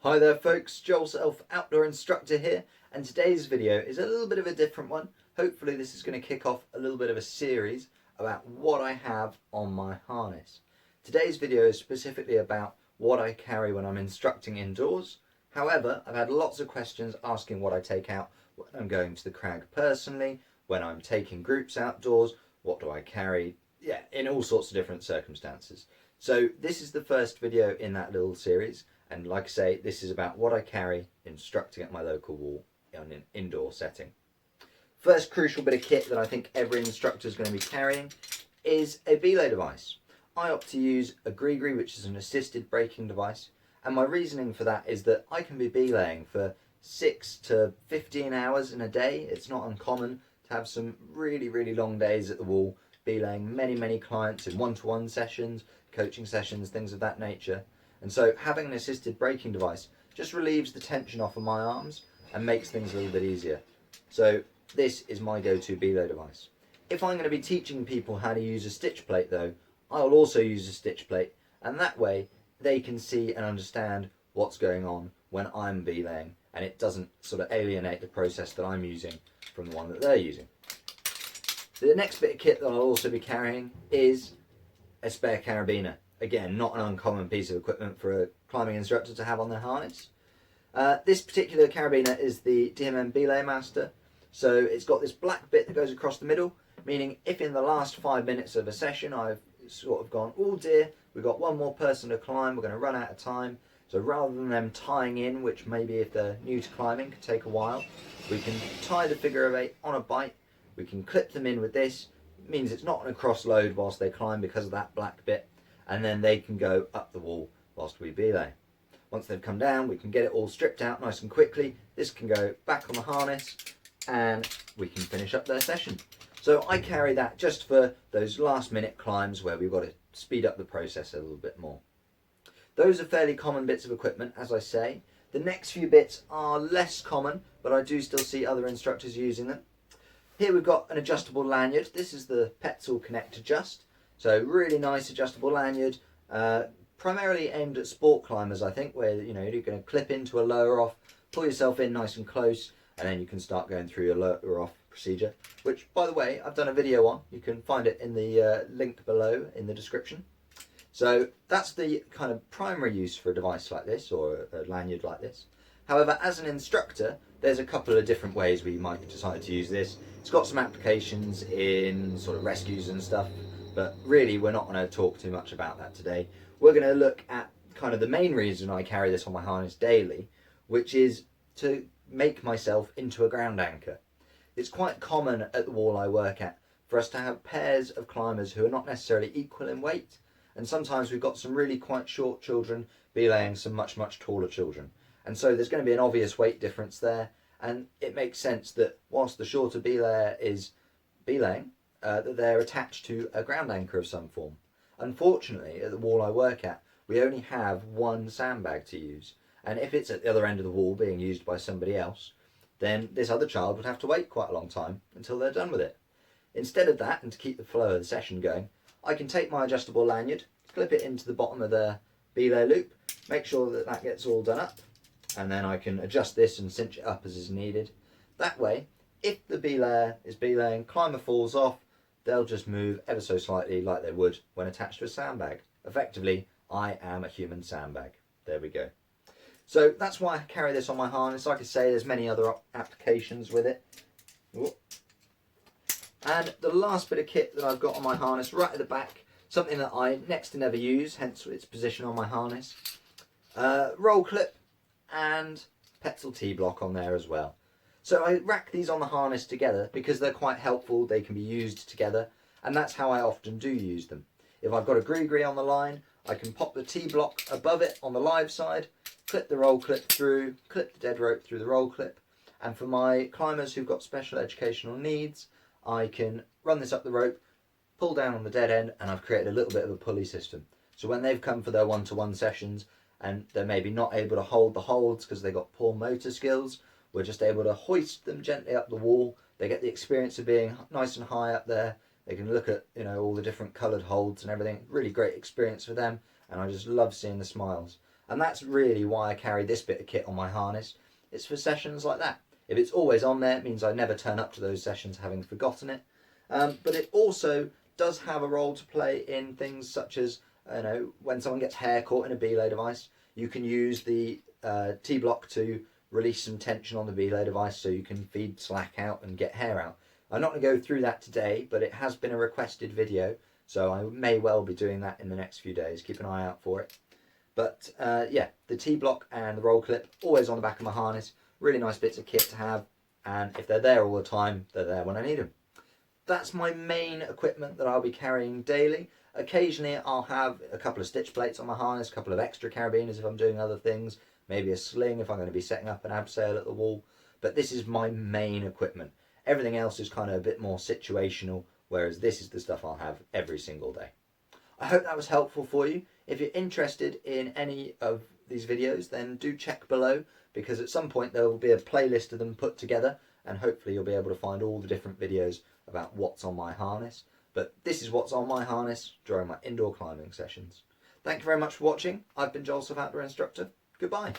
Hi there folks, Joel Self, Outdoor Instructor here, and today's video is a little bit of a different one. Hopefully this is going to kick off a little bit of a series about what I have on my harness. Today's video is specifically about what I carry when I'm instructing indoors. However, I've had lots of questions asking what I take out when I'm going to the crag personally, when I'm taking groups outdoors, what do I carry, in all sorts of different circumstances. So this is the first video in that little series. And like I say, this is about what I carry instructing at my local wall in an indoor setting. First crucial bit of kit that I think every instructor is going to be carrying is a belay device. I opt to use a gree-gree, which is an assisted braking device. And my reasoning for that is that I can be belaying for 6 to 15 hours in a day. It's not uncommon to have some really long days at the wall, belaying many clients in one-to-one sessions, coaching sessions, things of that nature. And so having an assisted braking device just relieves the tension off of my arms and makes things a little bit easier. So this is my go-to belay device. If I'm going to be teaching people how to use a stitch plate though, I'll also use a stitch plate, and that way they can see and understand what's going on when I'm belaying, and it doesn't sort of alienate the process that I'm using from the one that they're using. The next bit of kit that I'll also be carrying is a spare carabiner. Again, not an uncommon piece of equipment for a climbing instructor to have on their harness. This particular carabiner is the DMM Belay Master. So it's got this black bit that goes across the middle, meaning if in the last 5 minutes of a session I've sort of gone, oh dear, we've got one more person to climb, we're going to run out of time. So rather than them tying in, which maybe if they're new to climbing could take a while, we can tie the figure of 8 on a bite, we can clip them in with this. It means it's not going to cross load whilst they climb because of that black bit. And then they can go up the wall whilst we belay. Once they've come down, we can get it all stripped out nice and quickly. This can go back on the harness and we can finish up their session. So I carry that just for those last minute climbs where we've got to speed up the process a little bit more. Those are fairly common bits of equipment, as I say. The next few bits are less common, but I do still see other instructors using them. Here we've got an adjustable lanyard. This is the Petzl Connect Adjust. So really nice adjustable lanyard, primarily aimed at sport climbers, I think, where you're going to clip into a lower off, pull yourself in nice and close, and then you can start going through your lower off procedure, which, by the way, I've done a video on. You can find it in the link below in the description. So that's the kind of primary use for a device like this, or a lanyard like this. However, as an instructor, there's a couple of different ways we might decide to use this. It's got some applications in sort of rescues and stuff, but really we're not going to talk too much about that today. We're going to look at kind of the main reason I carry this on my harness daily, which is to make myself into a ground anchor. It's quite common at the wall I work at for us to have pairs of climbers who are not necessarily equal in weight, and sometimes we've got some really quite short children belaying some much taller children, and so there's going to be an obvious weight difference there, and it makes sense that whilst the shorter belayer is belaying, that they're attached to a ground anchor of some form. Unfortunately, at the wall I work at, we only have one sandbag to use, and if it's at the other end of the wall being used by somebody else, then this other child would have to wait quite a long time until they're done with it. Instead of that, and to keep the flow of the session going, I can take my adjustable lanyard, clip it into the bottom of the belay loop, make sure that that gets all done up, and then I can adjust this and cinch it up as is needed. That way, if the belayer is belaying, climber falls off, they'll just move ever so slightly like they would when attached to a sandbag. Effectively, I am a human sandbag. There we go. So that's why I carry this on my harness. Like I say, there's many other applications with it. And the last bit of kit that I've got on my harness, right at the back, something that I next to never use, hence its position on my harness. Roll clip and Petzl T-block on there as well. So I rack these on the harness together because they're quite helpful, they can be used together, and that's how I often do use them. If I've got a gree-gree on the line, I can pop the T-block above it on the live side, clip the roll clip through, clip the dead rope through the roll clip, and for my climbers who've got special educational needs, I can run this up the rope, pull down on the dead end, and I've created a little bit of a pulley system. So when they've come for their one-to-one sessions and they're maybe not able to hold the holds because they've got poor motor skills, we're just able to hoist them gently up the wall. They get the experience of being nice and high up there. They can look at all the different coloured holds and everything. Really great experience for them, and I just love seeing the smiles. And that's really why I carry this bit of kit on my harness. It's for sessions like that. If it's always on there, it means I never turn up to those sessions having forgotten it. But it also does have a role to play in things such as, when someone gets hair caught in a belay device, you can use the T-block to release some tension on the belay device so you can feed slack out and get hair out. I'm not going to go through that today, but it has been a requested video, so I may well be doing that in the next few days. Keep an eye out for it. But yeah, the T-block and the roll clip, always on the back of my harness. Really nice bits of kit to have, and if they're there all the time, they're there when I need them. That's my main equipment that I'll be carrying daily. Occasionally I'll have a couple of stitch plates on my harness, a couple of extra carabiners if I'm doing other things, maybe a sling if I'm going to be setting up an abseil at the wall, but this is my main equipment. Everything else is kind of a bit more situational, whereas this is the stuff I'll have every single day. I hope that was helpful for you. If you're interested in any of these videos, then do check below, because at some point there will be a playlist of them put together, and hopefully you'll be able to find all the different videos about what's on my harness. But this is what's on my harness during my indoor climbing sessions. Thank you very much for watching. I've been Joel, Outdoor Instructor. Goodbye.